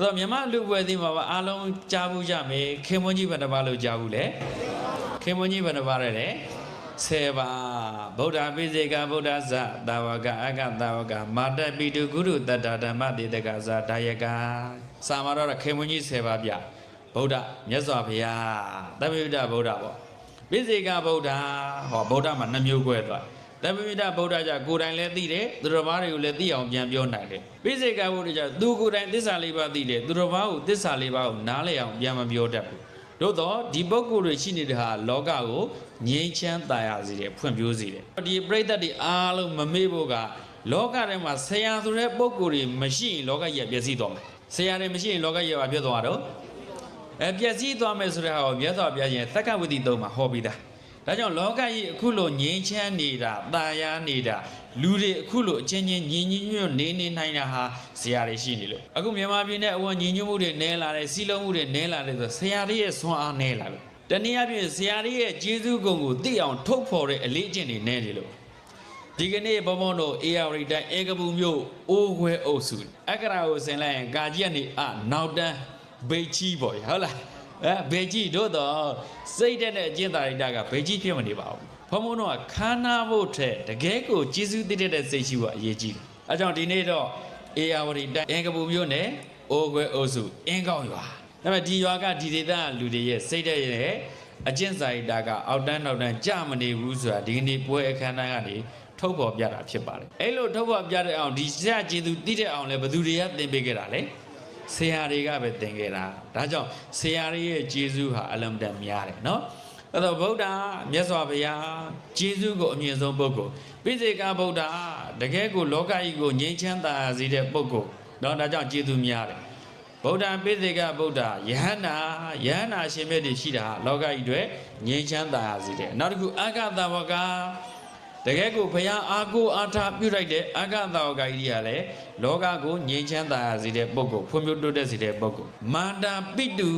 တော့မြန်မာလူပွဲသေးမှာပါအားလုံးကြားဘူးကြမယ်ခင်မွန်းကြီးဘယ်နှပါလို့ကြားဘူးလဲခင်မွန်းကြီးဘယ်နှပါလဲ10ပါဗုဒ္ဓပိစေကဗုဒ္ဓဇတာဝကအကတာဝကမာတပိတုကုရုတတ္တဓမ္မတေတကဇာဒါယကစာမှာတော့ခင်မွန်းကြီး10ပါပြဗုဒ္ဓမြတ်စွာဘုရားသမ္မိတဗုဒ္ဓပေါ့ပိစေကဗုဒ္ဓဟောဗုဒ္ဓမှာ2မျိုး꿰သွားသမ္မိတဗုဒ္ဓကြကိုယ်တိုင်လည်းသိတယ်သူတော်ဘာတွေကိုလည်းသိအောင်ပြန်ပြောနိုင်တယ်ပိစေကဗုဒ္ဓကြသူကိုယ်တိုင်သစ္စာလေးပါးသိတယ်သူတော်ဘာကိုသစ္စာလေးပါးကိုနားလည်အောင်ပြန်မပြောတတ်ဘူးတို့တော့ဒီပုဂ္ဂိုလ်တွေရှိနေတဲ့ဟာလောကကိုငြိမ်းချမ်းသာရစေတယ်ဖွံ့ဖြိုးစေတယ်ဒီပရိသတ်တွေအားလုံးမမေ့ဖို့ကလောကထဲမှာဆရာဆိုတဲ့ပုဂ္ဂိုလ်တွေမရှိရင်လောကကြီးပျက်စီးသွားမယ်ဆရာတွေမရှိရင်လောကကြီးကပြတ်သွားတော့ပျက်စီးသွားမယ်ဆိုတဲ့ဟာကိုမြတ်စွာဘုရားရှင်သက္ကဝိတိသုံးမှာဟောပြီးသားဒါကြောင့်လောကကြီးအခုလိုငြိမ်းချမ်းနေတာတာယာနေတာလူတွေအခုလိုအချင်းချင်းညီညီညွတ်နေနိုင်တာဟာဆရာတွေရှိနေလို့အခုမြန်မာပြည်နဲ့အဝန်ညီညွတ်မှုတွေနဲလာတယ်စီလုံးမှုတွေနဲလာတယ်ဆိုဆရာတွေရဲ့ဆွမ်းအားနဲလာလို့တနည်းအားဖြင့်ဆရာတွေရဲ့ကျေးဇူးဂုဏ်ကိုသိအောင်ထုတ်ဖော်တဲ့အလေးအကျင့်တွေနဲနေလို့ဒီကနေ့ဘုံဘုံတို့အေယာဝတီတိုင်းအေကပူမြို့အိုးခွဲအုပ်စုအက္ခရာကိုဆင်လိုက်ရင်ကာကြီးကနေနောက်တန်းဘိတ်ကြီးပေါ့ဟုတ်လားဘေကြီးတို့တော့စိတ်တဲ့အကျင့်သာရိတကဘေကြီးဖြစ်မနေပါဘူးဘုံဘုံတို့ကခန္ဓာဖို့ထက်တကယ်ကိုကျေးဇူးတည်တဲ့စိတ်ရှိဖို့အရေးကြီးတယ်အဲကြောင့်ဒီနေ့တော့အေယာဝတီတိုင်းအင်္ဂပူမြို့နယ်အိုးခွဲအုပ်စုအင်းကောင်းရွာဒါပေမဲ့ဒီရွာကဒီဒေသလူတွေရဲ့စိတ်တဲ့အကျင့်သာရိတကအောက်တန်းနောက်တန်းကြမနေဘူးဆိုတာဒီနေ့ပွဲအခမ်းအနားကနေထုတ်ဖော်ပြတာဖြစ်ပါတယ်အဲ့လိုထုတ်ဖော်ပြတဲ့အောင်ဒီဆရာကျေးဇူးတည်တဲ့အောင်လဲဘယ်သူတွေကသင်ပေးခဲ့တာလဲဆရာတွေကပဲသင်ခဲ့တာဒါကြောင့်ဆရာတွေရဲ့ကျေးဇူးဟာအလုံးတန်များတယ်နော်အဲ့တော့ဗုဒ္ဓမြတ်စွာဘုရားကျေးဇူးကိုအမြင့်ဆုံးပုဂ္ဂိုလ်ပိစေကဗုဒ္ဓတကယ်ကိုလောကကြီးကိုငြိမ်းချမ်းသာစေတဲ့ပုဂ္ဂိုလ်နော်ဒါကြောင့်ကျေးဇူးများတယ်ဗုဒ္ဓပိစေကဗုဒ္ဓယဟန္တာရှင်မြတ်တွေရှိတာလောကကြီးတွေငြိမ်းချမ်းသာစေတယ်နောက်တစ်ခုအာဂတဝကတကယ်ကိုဘုရားအာကိုအာထာပြုလိုက်တဲ့အာဂတဝကကြီးကလည်းလောကကိုငြိမ်းချမ်းသာစေတဲ့ပုဂ္ဂိုလ်ဖွံ့ဖြိုးတိုးတက်စေတဲ့ပုဂ္ဂိုလ်မာတာပိတု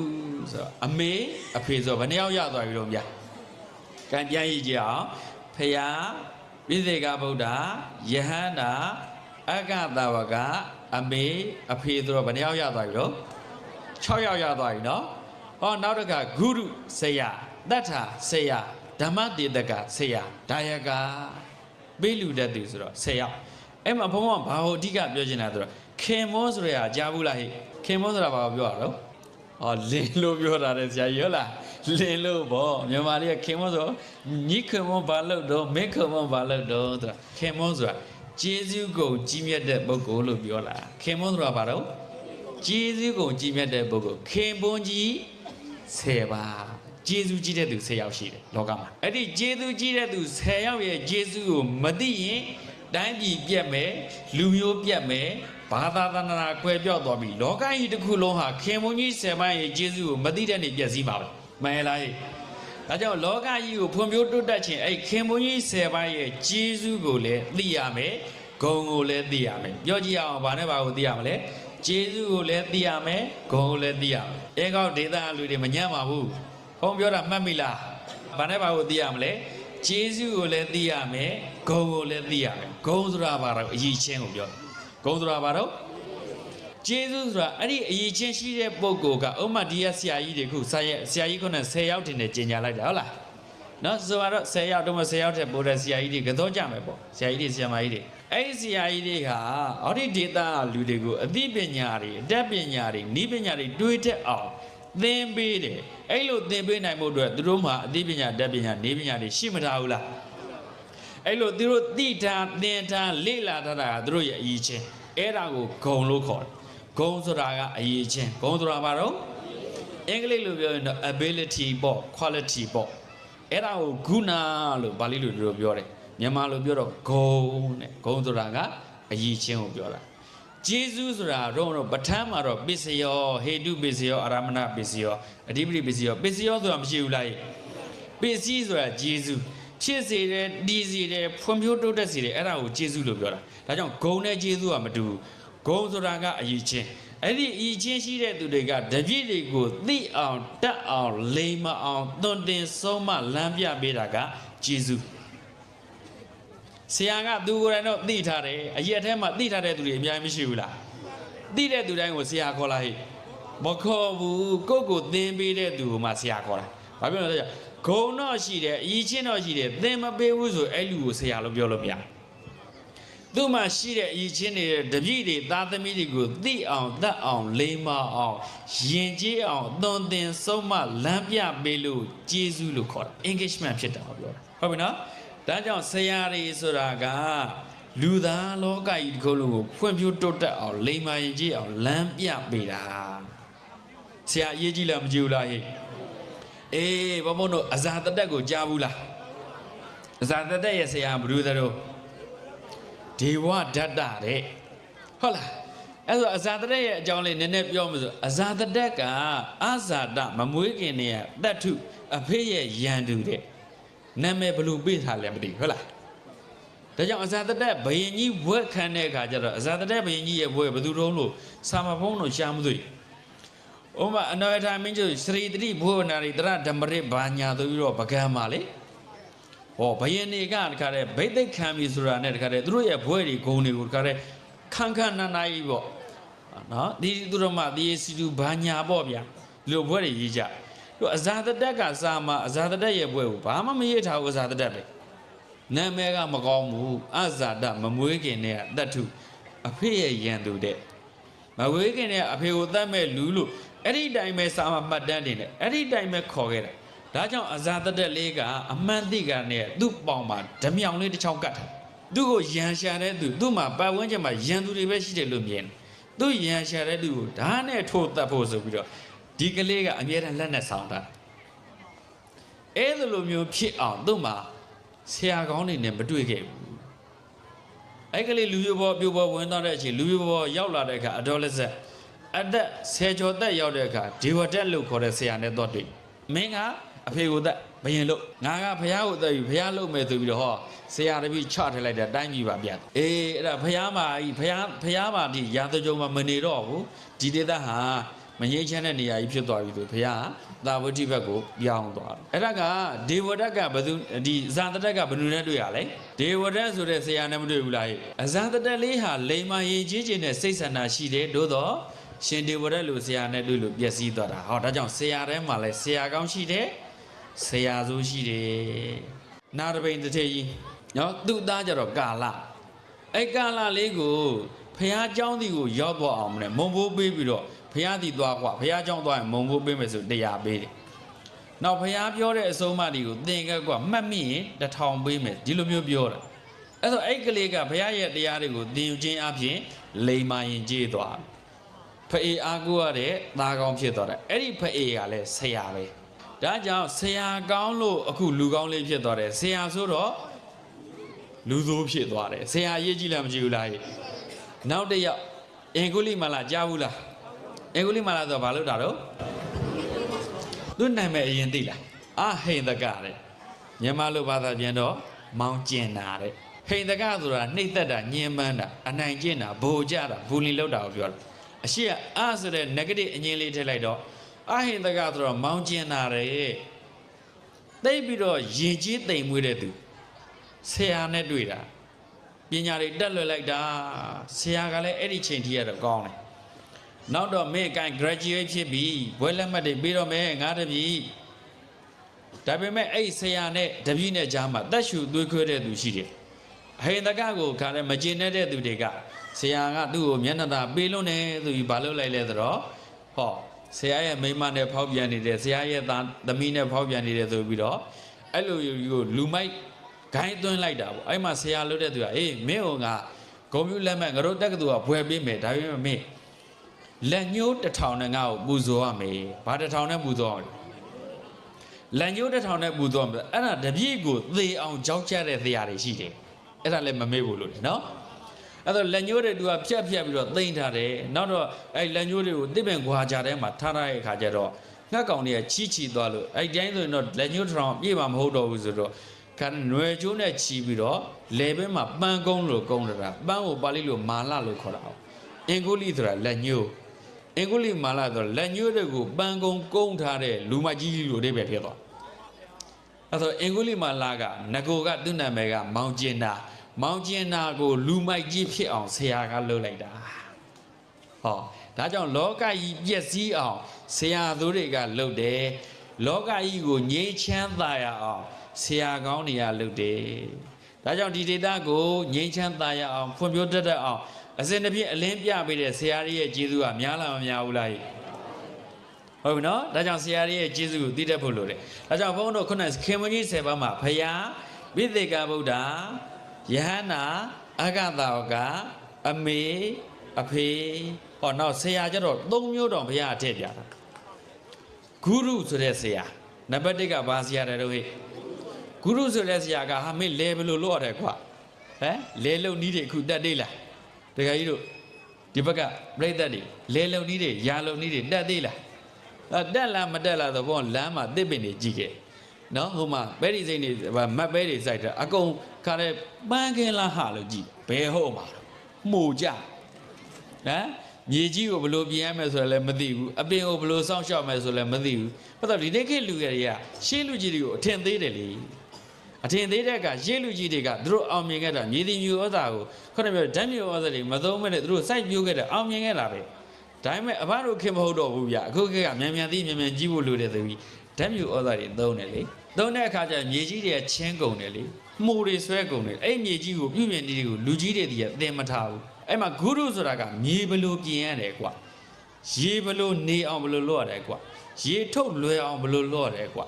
ဆိုအမေအဖေဆိုဘယ်နှယောက်ရသွားပြီတော့ဗျာကံပြန်ရည်ကြအောင်ဘုရားပိစေကဗုဒ္ဓယဟန္တာအာဂတဝကအမေအဖေဆိုတော့ဘယ်နှယောက်ရသွားပြီတော့6ယောက်ရသွားပြီနော်ဟောနောက်တစ်ခါဂုရုဆရာတတ္ထာဆရာဓမ္မတေတကဆရာဒါယကပေးလူတတ်သူဆိုတော့10ယောက်အဲ့မှာဘုံဘဘာကိုအဓိကပြောချင်တာဆိုတော့ခင်မောဆိုရကြားဘူးလားဟိခင်မောဆိုတာဘာကိုပြောရတော့လင်းလို့ပြောတာတဲ့ဆရာကြီးဟုတ်လားလင်းလို့ပေါ့မြန်မာလေးကခင်မောဆိုညီခင်မောဘာလို့တော့မင်းခင်မောဘာလို့တော့ဆိုတာခင်မောဆိုတာကျေးဇူးကိုကြီးမြတ်တဲ့ပုဂ္ဂိုလ်လို့ပြောလာခင်မောဆိုတာဘာတော့ကျေးဇူးကိုကြီးမြတ်တဲ့ပုဂ္ဂိုလ်ခင်ပွန်ကြီး10ပါကျေးဇူးကြီးတဲ့သူ10ယောက်ရှိတယ်လောကမှာအဲ့ဒီကျေးဇူးကြီးတဲ့သူ10ယောက်ရဲ့ကျေးဇူးကိုမသိရင်တိုင်းပြည်ပြတ်မယ်လူမျိုးပြတ်မယ်ဘာသာသနာကွဲပြောက်သွားပြီလောကကြီးတစ်ခုလုံးဟာခင်မုန်းကြီး10ပါးရဲ့ကျေးဇူးကိုမသိတဲ့နေပြည့်စည်ပါပဲမှန်လားဟဲ့ဒါကြောင့်လောကကြီးကိုဖွံ့ဖြိုးတိုးတက်ခြင်းအဲ့ခင်မုန်းကြီး10ပါးရဲ့ကျေးဇူးကိုလည်းသိရမယ်ဂုဏ်ကိုလည်းသိရမယ်ပြောကြည့်အောင်ဘာနဲ့ဘာကိုသိရမလဲကျေးဇူးကိုလည်းသိရမယ်ဂုဏ်ကိုလည်းသိရမယ်အဲကောက်ဒေသလူတွေမညံ့ပါဘူးဘုံပြောတာမှတ်မိလားဘာနဲ့ဘာကိုသိရမလဲကျေးဇူးကိုလည်းသိရမယ်ဂုဏ်ကိုလည်းသိရမယ်ဂုဏ်ဆိုတာဘာတော့အရေးချင်းကိုပြောဂုဏ်ဆိုတာဘာတော့ကျေးဇူးဆိုတာအဲ့ဒီအရေးချင်းရှိတဲ့ပုဂ္ဂိုလ်ကဥမာဒီရဆရာကြီးတွေခုဆရာကြီးခုန10ယောက်တင်နေကျင်ညာလိုက်တာဟုတ်လားနော်ဆိုတော့10ယောက်တော့10ယောက်တဲ့ပို့တဲ့ဆရာကြီးတွေကတော့ကြမယ်ပေါ့ဆရာကြီးတွေဆရာမကြီးတွေအဲ့ဒီဆရာကြီးတွေကအော်ဒီဒေတာလူတွေကိုအသိပညာတွေအတတ်ပညာတွေနည်းပညာတွေတွေးတတ်အောင်သင်ပေးတယ်အဲ့လိုသင်ပေးနိုင်ဖို့အတွက်သူတို့မှာအသိပညာတတ်ပညာနေပညာတွေရှိမထားဘူးလားအဲ့လိုသူတို့သိထားသင်ထားလေ့လာထားတာကသူတို့ရဲ့အရေးချင်းအဲ့ဒါကိုဂုဏ်လို့ခေါ်တယ်ဂုဏ်ဆိုတာကအရေးချင်းဂုဏ်ဆိုတာဘာတော့အင်္ဂလိပ်လိုပြောရင်တော့ ability ပေါ့ quality ပေါ့အဲ့ဒါကိုဂုဏလို့ပါဠိလိုသူတို့ပြောတယ်မြန်မာလိုပြောတော့ဂုဏ်တဲ့ဂုဏ်ဆိုတာကအရေးချင်းကိုပြောတာကျေးဇူးဆိုတာတော့ပဋ္ဌာန်းမှာတော့ပစ္စယောဟေတုပစ္စယောအာရမဏပစ္စယောအဓိပတိပစ္စယောပစ္စယောဆိုတာမရှိဘူးလားပစ္စည်းဆိုတာကျေးဇူးဖြစ်စေတယ်တည်စေတယ်ဖွံ့ဖြိုးတိုးတက်စေတယ်အဲ့ဒါကိုကျေးဇူးလို့ပြောတာဒါကြောင့်ဂုဏ်နဲ့ကျေးဇူးကမတူဘူးဂုဏ်ဆိုတာကအရေးချင်းအဲ့ဒီအရေးချင်းရှိတဲ့သူတွေကတပြည့်တွေကိုသိအောင်တတ်အောင်လိမ္မာအောင်သွန်သင်ဆုံးမလမ်းပြပေးတာကကျေးဇူးဆရာကသူကိုယ်တိုင်တော့သိထားတယ်အရက်ထဲမှာသိထားတဲ့သူတွေအများကြီးမရှိဘူးလား တိတဲ့သူတိုင်းကိုဆရာခေါ်လာဟိမခေါ်ဘူးကိုသင်ပေးတဲ့သူကိုမှဆရာခေါ်တာဘာဖြစ်လို့လဲဂုံတော့ရှိတယ်အည်ချင်းတော့ရှိတယ်သင်မပေးဘူးဆိုအဲ့လူကိုဆရာလို့ပြောလို့မရသူ့မှာရှိတဲ့အည်ချင်းတွေတပည့်တွေသားသမီးတွေကိုသိအောင်တတ်အောင်လိမ္မာအောင်ယဉ်ကျေးအောင်သွန်သင်ဆုံးမလမ်းပြပေးလို့ကျေးဇူးလို့ခေါ်တာ engagement ဖြစ်တာပြောတာဟုတ်ပြီနော်ဒါကြောင့်ဆရာတွေဆိုတာကလူသားလောကကြီးတစ်ခုလုံးကိုဖွံ့ဖြိုးတိုးတက်အောင်လိမ္မာယဉ်ကျေးအောင်လမ်းပြပေးတာဆရာအရေးကြီးလားမကြည့်ဘူးလားဟဲ့အေးဘုံဘုံတို့အဇာတတက်ကိုကြားဘူးလားအဇာတတက်ရဲ့ဆရာဘယ်သူတို့ဒေဝဒတ္တတဲ့ဟုတ်လားအဲ့ဆိုအဇာတတက်ရဲ့အကြောင်းလေးနည်းနည်းပြောမစို့အဇာတတက်ကအဇာတမမွေးခင်နေရတတ္ထုအဖေရဲ့ယန္တုတဲ့နာမည်ဘယ်လိုပေးထားလဲမသိဟုတ်လားဒါကြောင့်အဇာတတက်ဘယင်ကြီးဘွဲ့ခံတဲ့အခါကျတော့အဇာတတက်ဘယင်ကြီးရဲ့ဘွဲ့ဘယ်သူတုံးလို့စာမဖုံးလို့ရှားမသိဥပမာအနောယထာမင်းကျစရိတိဘုဝနာရိတရဓမ္မရစ်ဘာညာဆိုပြီးတော့ပကံပါလေဟောဘယင်တွေကတခါတည်းဗိသိက်ခံပြီဆိုတာနဲ့တခါတည်းသူတို့ရဲ့ဘွဲ့တွေဂုံတွေကိုတခါတည်းခန်းခန်းနာနာကြီးပေါ့နော်ဒီသူတို့မှဒီစီတူဘာညာပေါ့ဗျာဒီလိုဘွဲ့တွေရေးကြသူအဇာတတက်ကစာမအဇာတတက်ရဲ့ဘွဲ့ကိုဘာမှမရေးထားဘူးအဇာတတက်ပဲနာမည်ကမကောင်းဘူးအဇာတမမွေးခင်နဲ့တတ္ထုအဖေရဲ့ယံသူတဲ့မဝေးခင်နဲ့အဖေကိုတတ်မဲ့လူလို့အဲ့ဒီတိုင်ပဲစာမမှတ်တမ်းတင်တယ်အဲ့ဒီတိုင်ပဲခေါ်ခဲ့တာဒါကြောင့်အဇာတတက်လေးကအမှန်သိကနဲ့သူ့ပေါင်မှာဓမြောင်လေးတစ်ချောင်းကတ်ထားသူ့ကိုရန်ရှာတဲ့သူ့မှာပတ်ဝန်းကျင်မှာရန်သူတွေပဲရှိတယ်လို့မြင်တယ်သူ့ရန်ရှာတဲ့သူကိုဓာတ်နဲ့ထိုးတတ်ဖို့ဆိုပြီးတော့ဒီကလေးကအမြဲတမ်းလက်နဲ့ဆောင်တာအဲ့လိုမျိုးဖြစ်အောင်သူ့မှာဆရာကောင်းတွေနဲ့မတွေ့ခဲ့ဘူးအဲ့ကလေးလူပြဘောပြဘောဝင်သွားတဲ့အချိန်လူပြဘောရောက်လာတဲ့အခါအတော်လက်ဆက်အသက်ဆယ်ကျော်သက်ရောက်တဲ့အခါဒေဝတက်လို့ခေါ်တဲ့ဆရာနဲ့တော့တွေ့မင်းကအဖေကိုသက်ဘယင်လို့ငါကဘုရားကိုသက်ပြီးဘုရားလို့မယ်ဆိုပြီးတော့ဟောဆရာတပည့်ချထလိုက်တဲ့အတိုင်းကြီးပါဗျအေးအဲ့ဒါဘုရားမှာဘုရားမှာဒီရာဇကြုံမှာမနေတော့ဘူးဒီဒေသဟာမငြိမ်းချမ်းတဲ့နေရာကြီးဖြစ်သွားပြီဆိုဘုရားသာဝတိဘက်ကိုပြောင်းသွားတယ်အဲ့ဒါကဒေဝတက်ကဘယ်သူဒီဇာတတက်ကဘယ်သူနဲ့တွေ့ရလဲဒေဝတက်ဆိုတဲ့ဆရာနဲ့မတွေ့ဘူးလားဟဲ့အဇာတတက်လေးဟာလိမ္မာရင်ကြီးခြင်းနဲ့စိတ်ဆန္ဒရှိတယ်သို့တော့ရှင်ဒေဝရက်လူဆရာနဲ့တွေ့လို့ပျက်စီးသွားတာဟောဒါကြောင့်ဆရာထဲမှာလဲဆရာကောင်းရှိတယ်ဆရာဆိုးရှိတယ်နာတပိန်တစ်ထည်ကြီးနော်သူ့သားကြတော့ကာလအဲ့ကာလလေးကိုဖះเจ้าစီကိုရောက်သွားအောင်မလဲမုံဘိုးပေးပြီးတော့ဖះစီသွားกว่าဖះเจ้าသွားရင်မုံဘိုးပေးမယ်ဆို100ပေးတယ်နောက်ဖះပြောတဲ့အဆုံးအမတွေကိုသင်ခဲ့กว่าမှတ်မိရင်1000ပေးမယ်ဒီလိုမျိုးပြောတာအဲ့တော့အဲ့ကလေးကဖះရဲ့တရားတွေကိုသင်ယူခြင်းအပြင်လိမ္မာရင်ကျေးသွားဖအေအားကိုရတဲ့သားကောင်းဖြစ်သွားတယ်အဲ့ဒီဖအေကလည်းဆရာပဲဒါကြောင့်ဆရာကောင်းလို့အခုလူကောင်းလေးဖြစ်သွားတယ်ဆရာဆိုတော့လူဆိုးဖြစ်သွားတယ်ဆရာရေးကြည့်လားမကြည့်ဘူးလားနောက်တစ်ယောက်အင်္ဂုလိမာလာကြားဘူးလားအင်္ဂုလိမာလာဆိုဘာလို့တာတော့သူနာမည်အရင်သိလားအဟိန္ဒကတဲ့မြန်မာလိုဘာသာပြန်တော့မောင်ကျင်တာတဲ့ဟိန္ဒကဆိုတာနှိမ့်သက်တာညှဉ်းပန်းတာအနိုင်ကျင့်တာဗိုလ်ကြတာဘူလီလောက်တာကိုပြောတာအရှိအဆိုတဲ့ negative အငြင်းလေးထည့်လိုက်တော့အဟိန္ဒကဆိုတော့မောင်ကျင်တာတဲ့သိပြီးတော့ယဉ်ကျေးသိမ်မွေးတဲ့သူဆရာနဲ့တွေ့တာပညာတွေတက်လွယ်လိုက်တာဆရာကလည်းအဲ့ဒီချိန်ထိရတော့ကောင်းတယ်နောက်တော့မင်းကိုင် graduate ဖြစ်ပြီဘွဲလက်မှတ်တွေပြီးတော့မယ်ငါတပည့်ဒါပေမဲ့အဲ့ဆရာနဲ့တပည့်နဲ့ကြားမှာတက်ရှူသွေးခွဲတဲ့သူရှိတယ်အဟိန္ဒကကိုခါလည်းမကျင်တဲ့သူတွေကဆရာကသူ့ကိုမျက်နှာသာပေးလွန်းတယ်ဆိုပြီးဘာလုပ်လိုက်လဲဆိုတော့ဟောဆရာရဲ့မိန်းမနဲ့ဖောက်ပြန်နေတယ်ဆရာရဲ့သမီးနဲ့ဖောက်ပြန်နေတယ်ဆိုပြီးတော့အဲ့လိုကိုလူမိုက်ဂိုင်းသွင်းလိုက်တာပေါ့အဲ့မှာဆရာလုပ်တဲ့သူကအေးမင်းကဂုံပြူလက်မဲ့ငါတို့တက္ကသိုလ်ကဘွယ်ပေးမယ်ဒါပေမဲ့မင်းလက်ညှိုး1000နဲ့ငါ့ကိုပူဇော်ရမယ်ဘာ1000နဲ့ပူဇော်ရလက်ညှိုး1000နဲ့ပူဇော်မယ်အဲ့ဒါတပြည့်ကိုသေအောင်ကြောက်ကြတဲ့သေရတွေရှိတယ်အဲ့ဒါလည်းမမေ့ဘူးလို့နော်အဲ့တော့လက်ညှိုးတွေသူကဖြတ်ပြီးတော့သိမ့်ထားတယ်နောက်တော့အဲ့လက်ညှိုးတွေကိုတစ်ပင်ခွာကြတဲ့မှာထားတဲ့အခါကျတော့ငှက်ကောင်တွေကချီသွားလို့အဲ့တိုင်းဆိုရင်တော့လက်ညှိုး1000ပြည့်မှာမဟုတ်တော့ဘူးဆိုတော့ခါနွယ်ကျိုးနဲ့ချီပြီးတော့လေဘဲမှာပန်းကုန်းလို့ကုန်းတာပန်းကိုပါဠိလိုမာလလို့ခေါ်တာအင်္ဂုလိဆိုတာလက်ညှိုးအင်္ဂုလိမာလဆိုလက်ညှိုးတွေကိုပန်းကုန်းကုန်းထားတဲ့လူမကြီးလို့အဓိပ္ပာယ်ဖြစ်သွားအဲ့တော့အင်္ဂုလိမာလကငကိုကသူ့နာမည်ကမောင်ကျင်တာကိုလူမိုက်ကြီးဖြစ်အောင်ဆရာကလုပ်လိုက်တာ ဟောဒါကြောင့်လောကကြီးပျက်စီးအောင်ဆရာသူတွေကလှုပ်တယ်လောကကြီးကိုငြိမ်းချမ်းသာရအောင်ဆရာကောင်းတွေကလှုပ်တယ်ဒါကြောင့်ဒီဒေသကိုငြိမ်းချမ်းသာရအောင်ဖွံ့ဖြိုးတတ်အောင်အစဉ်တစ်ပြည့်အလင်းပြပေးတဲ့ဆရာကြီးရဲ့ကျေးဇူးကများလားမများဘူးလားဟုတ်ပြီနော်ဒါကြောင့်ဆရာကြီးရဲ့ကျေးဇူးကိုသိတတ်ဖို့လိုတယ်ဒါကြောင့်ဘုန်းတော်ခုနခင်မကြီး10ပါးမှာဖယားဝိသေကဗုဒ္ဓယဟန္တာအဂတဝကအမေအဖေဟောနောက်ဆရာကျတော့၃မျိုးတော်ဘုရားအထည့်ပြတာဂုရုဆိုတဲ့ဆရာနံပါတ်1ကဘာဆရာတယ်တော့ဟဲ့ဂုရုဆိုတဲ့ဆရာကဟာမင်းလဲဘလို့လို့ရတယ်ကွာဟမ်လဲလုံနီးတွေအခုတက်သေးလားတခါကြီးတို့ဒီဘက်ကပြိဿတ်တွေလဲလုံနီးတွေရာလုံနီးတွေတက်သေးလားတက်လားမတက်လားတော့ဘောလမ်းမှာတစ်ပင်တွေကြည့်ခဲ့နော်ဟိုမှာပဲဒီစိမ့်တွေမတ်ပဲတွေစိုက်တာအကုန်ခါတဲ့ပန်းခင်းလားဟာလို့ကြည့်ဘယ်ဟုတ်မှာမှုကြဟမ်မြေကြီးကိုဘလို့ပြင်ရမယ်ဆိုလည်းမသိဘူးအပင်ကိုဘလို့စောင့်ရှောက်မယ်ဆိုလည်းမသိဘူးဘာလို့ဒီနေ့ခေတ်လူတွေကရှေးလူကြီးတွေကိုအထင်သေးတယ်လေအထင်သေးတဲ့ကရှေးလူကြီးတွေကသူတို့အောင်မြင်ခဲ့တာမြေတီမျိုးဩဇာကိုခုနကပြောဓာတ်မျိုးဩဇာတွေမသုံးမဲ့နဲ့သူတို့စိုက်ပျိုးခဲ့တဲ့အောင်မြင်ခဲ့တာပဲဒါပေမဲ့အဘတို့ခင်မဟုတ်တော့ဘူးဗျအခုခေတ်ကမြန်မြန်သိမြန်မြန်ကြီးဖို့လိုတယ်ဆိုပြီးဓာတ်မျိုးဩဇာတွေသုံးတယ်လေသုံးတဲ့အခါကျမြေကြီးတွေကချင်းကုန်တယ်လေမှုတွေဆွဲကုန်တယ်အဲ့မြေကြီးကိုပြုပြင်နေတွေကိုလူကြီးတွေတည်းအသင်မထားဘူးအဲ့မှာဂုရုဆိုတာကမြေဘလို့ပြင်ရတယ်ကွာရေဘလို့နေအောင်ဘလို့လုပ်ရတယ်ကွာရေထုတ်လွယ်အောင်ဘလို့လုပ်ရတယ်ကွာ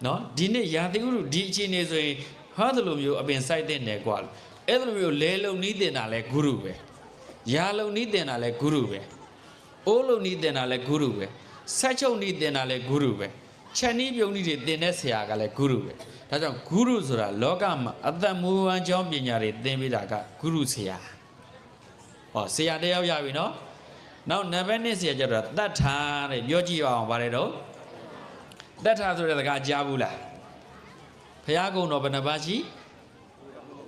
နော်ဒီနေ့ရာသီဥတုဒီအခြေအနေဆိုရင်ဟာသလိုမျိုးအပင်စိုက်တဲ့နယ်ကွာအဲ့လိုမျိုးလဲလုံနီးတင်တာလဲဂုရုပဲရာလုံနီးတင်တာလဲဂုရုပဲအိုးလုံနီးတင်တာလဲဂုရုပဲဆက်ချုပ်နီးတင်တာလဲဂုရုပဲချက်နီးပြုံးနီးတွေတင်တဲ့ဆရာကလဲဂုရုပဲဒါကြောင့်ဂုရုဆိုတာလောကမှာအသက်မွေးဝမ်းကြောင်းပညာတွေသင်ပေးတာကဂုရုဆရာဟောဆရာတယောက်ရပြီနော်နောက်နံပါတ်1ဆရာကျတော့တတ်ထာတဲ့ပြောကြည့်အောင်ဗါတယ်တော့တတ်ထာဆိုတဲ့စကားကြားဘူးလားဘုရားကုံတော်ဘယ်နှပါးရှိ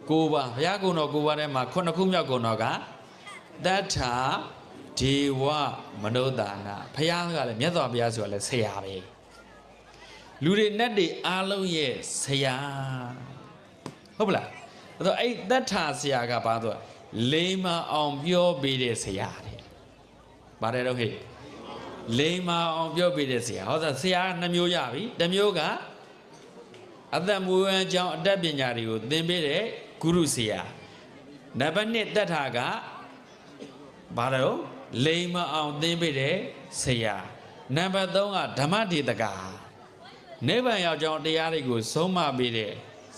9ပါးဘုရားကုံတော်9ပါးထဲမှာ9ခုမြောက်ကုံတော်ကတတ်ထာဒေဝမနုဿာနာဘုရားကလည်းမြတ်စွာဘုရားဆိုတာလည်းဆရာပဲလူတွေနဲ့တွေအားလုံးရဲ့ဆရာဟုတ်ပလားအဲ့တော့အဲ့တတ်ထာဆရာကဘာတော့လိမ္မာအောင်ပြောပေးတဲ့ဆရာတဲ့ဗါတယ်တော့ဟဲ့လိမ္မာအောင်ပြောပေးတဲ့ဆရာဟောဆရာ2မျိုးရပြီတစ်မျိုးကအသက်မွေးဝမ်းကြောင်းအတတ်ပညာတွေကိုသင်ပေးတဲ့ဂုရုဆရာနံပါတ်1တတ်ထာကဘာလဲတော့လိမ္မာအောင်သင်ပေးတဲ့ဆရာနံပါတ်3ကဓမ္မဒေသကာနိဗ္ဗာန်ရောက်ကြောင်းတရားတွေကိုဆုံးမပေးတဲ့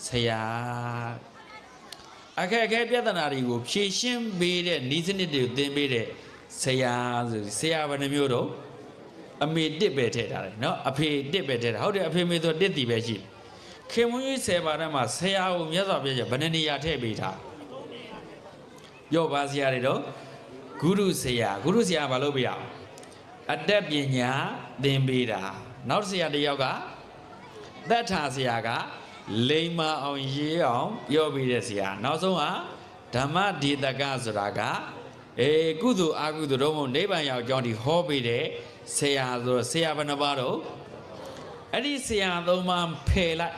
ဆရာအခက်အခဲပြဿနာတွေကိုဖြေရှင်းပေးတဲ့ဤစနစ်တွေကိုသင်ပေးတဲ့ဆရာဆိုဆရာဘယ်နှမျိုးတော့အမေတစ်ပဲထည့်ထားတယ်နော်အဖေတစ်ပဲထည့်ထားဟုတ်တယ်အဖေမေဆိုတစ်တီပဲရှိခင်မွန်းကြီး10ပါးထဲမှာဆရာကိုမြတ်စွာဘုရားဘယ်နှနေရာထည့်ပေးထားပြောပါဆရာတွေတော့ဂုရုဆရာဘာလို့ပြရအောင်အတ္တပညာသင်ပေးတာနောက်ဆရာတစ်ယောက်ကတတ်ထာဆရာကလိမ္မာအောင်ရေးအောင်ပြောပေးတဲ့ဆရာနောက်ဆုံးကဓမ္မဒေသကဆိုတာကကုသိုလ်အကုသိုလ်တော့မဟုတ်နိဗ္ဗာန်ရောက်ကြောင်းဒီဟောပေးတဲ့ဆရာဆိုတော့ဆရာဘယ်နှပါးတော့အဲ့ဒီဆရာသုံးပါးဖယ်လိုက်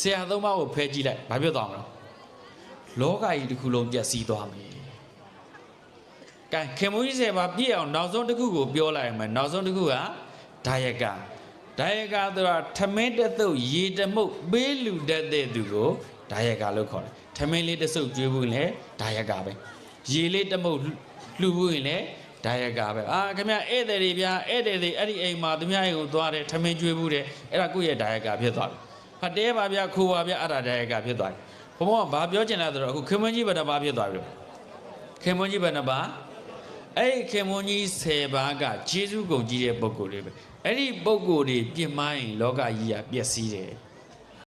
ဆရာသုံးပါးကိုဖယ်ကြည့်လိုက်ဘာပြောသွားမလဲလောကကြီးတစ်ခုလုံးပျက်စီးသွားမယ်ကဲခင်မုန်းကြီး10ပါးပြည့်အောင်နောက်ဆုံးတစ်ခုကိုပြောလိုက်မယ်နောက်ဆုံးတစ်ခုကဒါယကဆိုတာထမင်းတစ်သုတ်ရေတမုတ်ပေးလူတတ်တဲ့သူကိုဒါယကလို့ခေါ်တယ်ထမင်းလေးတစ်စုပ်ကျွေးဖို့လည်းဒါယကပဲရေလေးတမုတ်လှူဖို့ရင်လည်းဒါယကပဲခင်ဗျဧည့်သည်တွေဗျာဧည့်သည်တွေအဲ့ဒီအိမ်မှာသူများအိမ်ကိုသွားတယ်ထမင်းကျွေးဖို့တယ်အဲ့ဒါကိုယ့်ရဲ့ဒါယကဖြစ်သွားတယ်ဟာတဲပါဗျာခိုးပါဗျာအဲ့ဒါဒါယကဖြစ်သွားတယ်ဘုံဘကဘာပြောချင်လဲဆိုတော့အခုခင်မွန်းကြီးဘယ်နှပါးဖြစ်သွားပြီလဲခင်မွန်းကြီးဘယ်နှပါးအဲ့ဒီခင်မွန်းကြီး10ပါးကကျေးဇူးကုန်ကြီးတဲ့ပုဂ္ဂိုလ်တွေပဲအဲ့ဒီပုဂ္ဂိုလ်တွေပြစ်မှားရင်လောကကြီးကပျက်စီးတယ်